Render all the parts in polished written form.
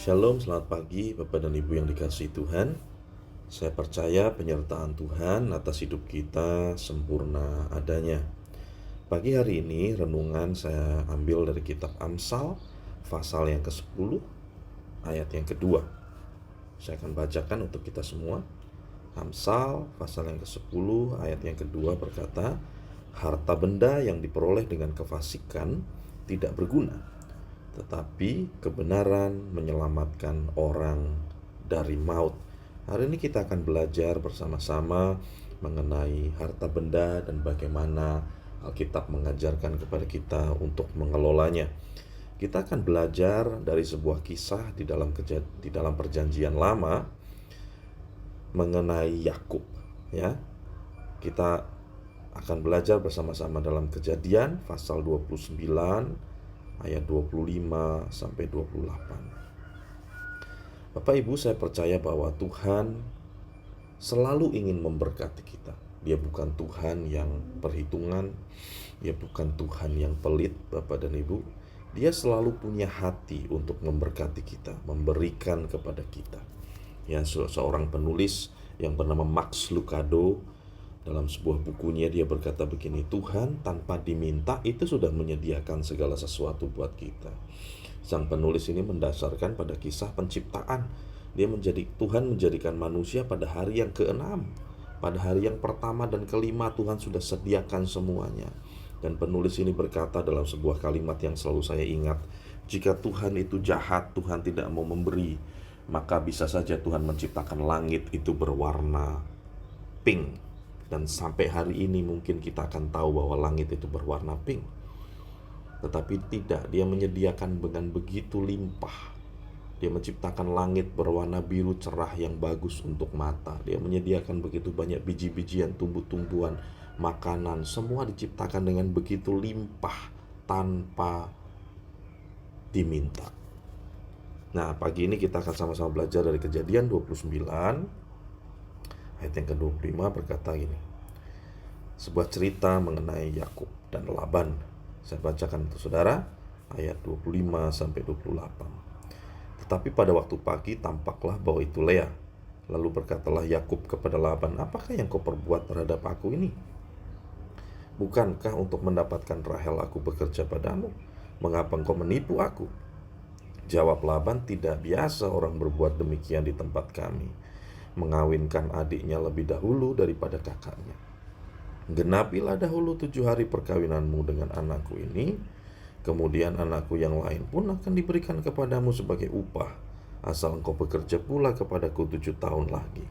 Shalom, selamat pagi Bapak dan Ibu yang dikasihi Tuhan. Saya percaya penyertaan Tuhan atas hidup kita sempurna adanya. Pagi hari ini renungan saya ambil dari kitab Amsal pasal yang ke-10 ayat yang kedua. Saya akan bacakan untuk kita semua. Amsal pasal yang ke-10 ayat yang kedua berkata, harta benda yang diperoleh dengan kefasikan tidak berguna, tetapi kebenaran menyelamatkan orang dari maut. Hari ini kita akan belajar bersama-sama mengenai harta benda dan bagaimana Alkitab mengajarkan kepada kita untuk mengelolanya. Kita akan belajar dari sebuah kisah di dalam perjanjian lama mengenai Yakub, ya. Kita akan belajar bersama-sama dalam Kejadian pasal 29 ayat 25 sampai 28. Bapak Ibu, saya percaya bahwa Tuhan selalu ingin memberkati kita. Dia bukan Tuhan yang perhitungan, Dia bukan Tuhan yang pelit, Bapak dan Ibu. Dia selalu punya hati untuk memberkati kita, memberikan kepada kita. Ya, seorang penulis yang bernama Max Lucado dalam sebuah bukunya dia berkata begini, Tuhan tanpa diminta itu sudah menyediakan segala sesuatu buat kita. Sang penulis ini mendasarkan pada kisah penciptaan. Tuhan menjadikan manusia pada hari yang ke-6. Pada hari yang pertama dan kelima Tuhan sudah sediakan semuanya. Dan penulis ini berkata dalam sebuah kalimat yang selalu saya ingat, jika Tuhan itu jahat, Tuhan tidak mau memberi, maka bisa saja Tuhan menciptakan langit itu berwarna pink. Dan sampai hari ini mungkin kita akan tahu bahwa langit itu berwarna pink. Tetapi tidak, Dia menyediakan dengan begitu limpah. Dia menciptakan langit berwarna biru cerah yang bagus untuk mata. Dia menyediakan begitu banyak biji-bijian, tumbuh-tumbuhan, makanan. Semua diciptakan dengan begitu limpah tanpa diminta. Nah, pagi ini kita akan sama-sama belajar dari Kejadian 29 ayat yang ke-25 berkata gini. Sebuah cerita mengenai Yakub dan Laban. Saya bacakan untuk saudara ayat 25 sampai 28. Tetapi pada waktu pagi tampaklah bahwa itu Lea. Lalu berkatalah Yakub kepada Laban, apakah yang kau perbuat terhadap aku ini? Bukankah untuk mendapatkan Rahel aku bekerja padamu? Mengapa engkau menipu aku? Jawab Laban, tidak biasa orang berbuat demikian di tempat kami, mengawinkan adiknya lebih dahulu daripada kakaknya. Genapilah dahulu 7 hari perkawinanmu dengan anakku ini, kemudian anakku yang lain pun akan diberikan kepadamu sebagai upah, asal engkau bekerja pula kepadaku 7 tahun lagi.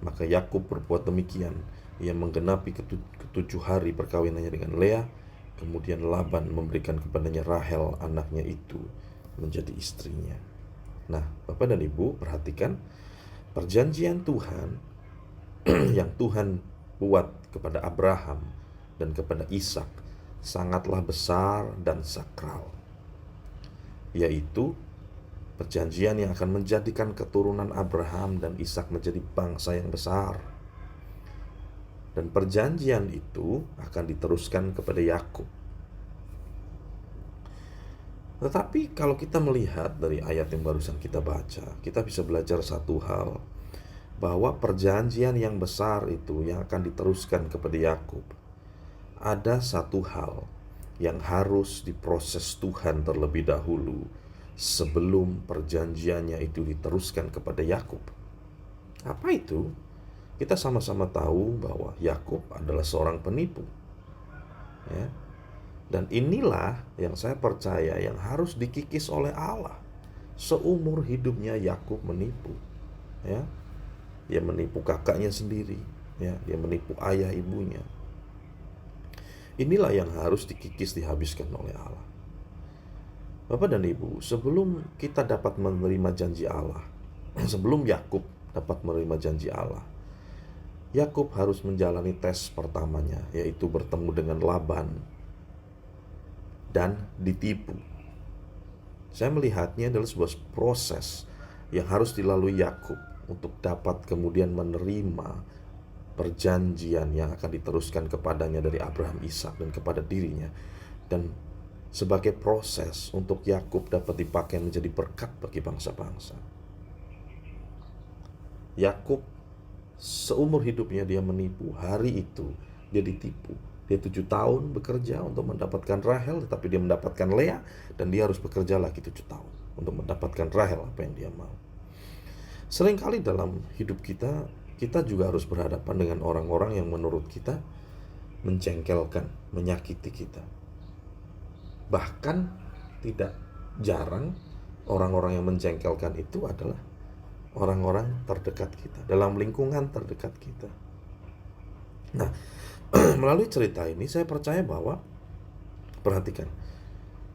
Maka Yakub berbuat demikian. Ia menggenapi ke-7 hari perkawinannya dengan Lea. Kemudian Laban memberikan kepadanya Rahel anaknya itu menjadi istrinya. Nah, Bapak dan Ibu, perhatikan perjanjian Tuhan yang Tuhan buat kepada Abraham dan kepada Ishak sangatlah besar dan sakral, yaitu perjanjian yang akan menjadikan keturunan Abraham dan Ishak menjadi bangsa yang besar. Dan perjanjian itu akan diteruskan kepada Yakub. Tetapi kalau kita melihat dari ayat yang barusan kita baca, kita bisa belajar satu hal, bahwa perjanjian yang besar itu yang akan diteruskan kepada Yakub, ada satu hal yang harus diproses Tuhan terlebih dahulu sebelum perjanjiannya itu diteruskan kepada Yakub. Apa itu? Kita sama-sama tahu bahwa Yakub adalah seorang penipu, ya. Dan inilah yang saya percaya yang harus dikikis oleh Allah. Seumur hidupnya Yakub menipu, ya. Dia menipu kakaknya sendiri, ya. Dia menipu ayah ibunya. Inilah yang harus dikikis, dihabiskan oleh Allah. Bapak dan Ibu, sebelum kita dapat menerima janji Allah, sebelum Yakub dapat menerima janji Allah, Yakub harus menjalani tes pertamanya, yaitu bertemu dengan Laban dan ditipu. Saya melihatnya adalah sebuah proses yang harus dilalui Yakub untuk dapat kemudian menerima perjanjian yang akan diteruskan kepadanya dari Abraham, Ishak, dan kepada dirinya. Dan sebagai proses untuk Yakub dapat dipakai menjadi berkat bagi bangsa-bangsa. Yakub seumur hidupnya dia menipu. Hari itu dia ditipu. Dia 7 tahun bekerja untuk mendapatkan Rahel, tetapi dia mendapatkan Lea, dan dia harus bekerja lagi 7 tahun untuk mendapatkan Rahel apa yang dia mau. Seringkali dalam hidup kita, kita juga harus berhadapan dengan orang-orang yang menurut kita menjengkelkan, menyakiti kita. Bahkan tidak jarang orang-orang yang menjengkelkan itu adalah orang-orang terdekat kita, dalam lingkungan terdekat kita. Nah, melalui cerita ini saya percaya bahwa, perhatikan,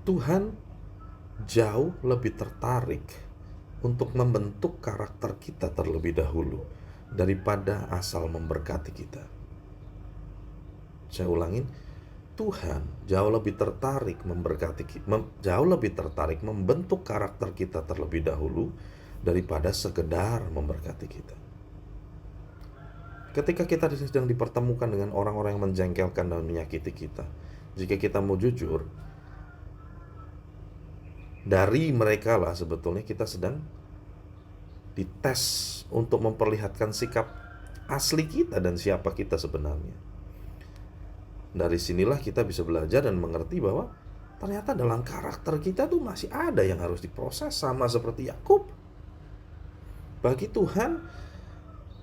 Tuhan jauh lebih tertarik untuk membentuk karakter kita terlebih dahulu daripada asal memberkati kita. Saya ulangin, Tuhan jauh lebih tertarik jauh lebih tertarik membentuk karakter kita terlebih dahulu daripada sekedar memberkati kita. Ketika kita sedang dipertemukan dengan orang-orang yang menjengkelkan dan menyakiti kita, jika kita mau jujur, dari mereka lah sebetulnya kita sedang dites untuk memperlihatkan sikap asli kita dan siapa kita sebenarnya. Dari sinilah kita bisa belajar dan mengerti bahwa ternyata dalam karakter kita tuh masih ada yang harus diproses, sama seperti Yakub. Bagi Tuhan,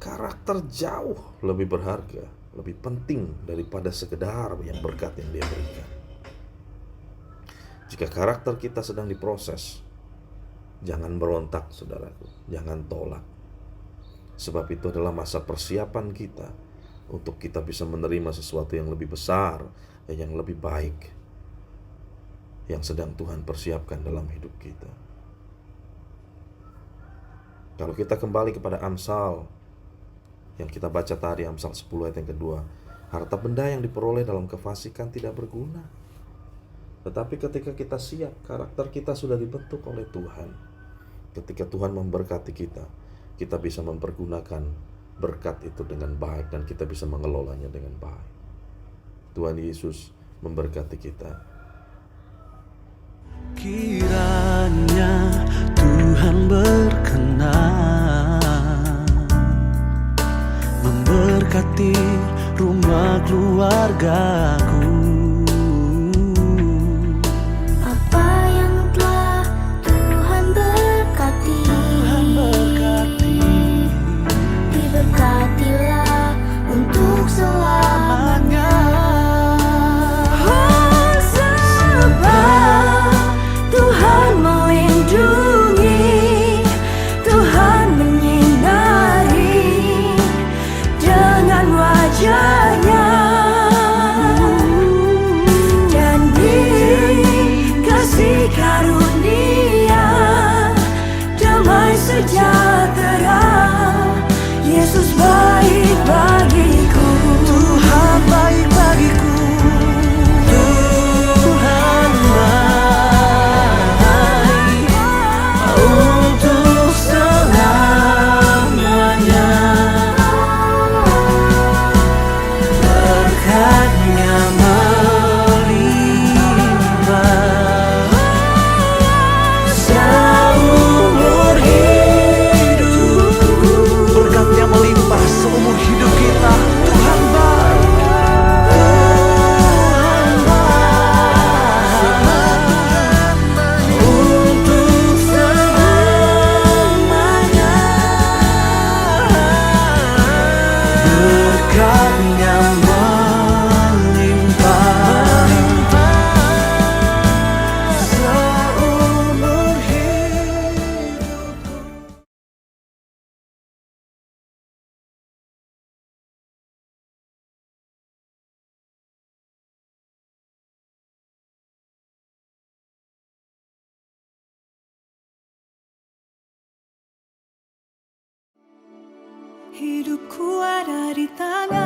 karakter jauh lebih berharga, lebih penting daripada sekedar yang berkat yang Dia berikan. Jika karakter kita sedang diproses, jangan berontak, saudaraku, jangan tolak. Sebab itu adalah masa persiapan kita untuk kita bisa menerima sesuatu yang lebih besar dan yang lebih baik yang sedang Tuhan persiapkan dalam hidup kita. Kalau kita kembali kepada Amsal yang kita baca tadi, Amsal 10 ayat yang kedua, harta benda yang diperoleh dalam kefasikan tidak berguna. Tetapi ketika kita siap, karakter kita sudah dibentuk oleh Tuhan. Ketika Tuhan memberkati kita, kita bisa mempergunakan berkat itu dengan baik dan kita bisa mengelolanya dengan baik. Tuhan Yesus memberkati kita. Kiranya Tuhan berkenan memberkati rumah keluargaku. Apa yang telah Tuhan berkati, diberkatilah untuk selamanya. Oh, sebab Tuhan melindungi, Tuhan menyinari dengan wajah-Nya, dan dikasih karunia damai sejahtera. Yesus baik bagiku, Tuhan baik bagiku. Tuhan baik untuk selamanya. Berkat-Nya melimpah seumur hidupku. Berkat-Nya melimpah seumur hidup kita. Tuhan baik. Tuhan baik untuk selamanya. Berkat-Nya melimpah seumur hidupku. hidupku ada di tangan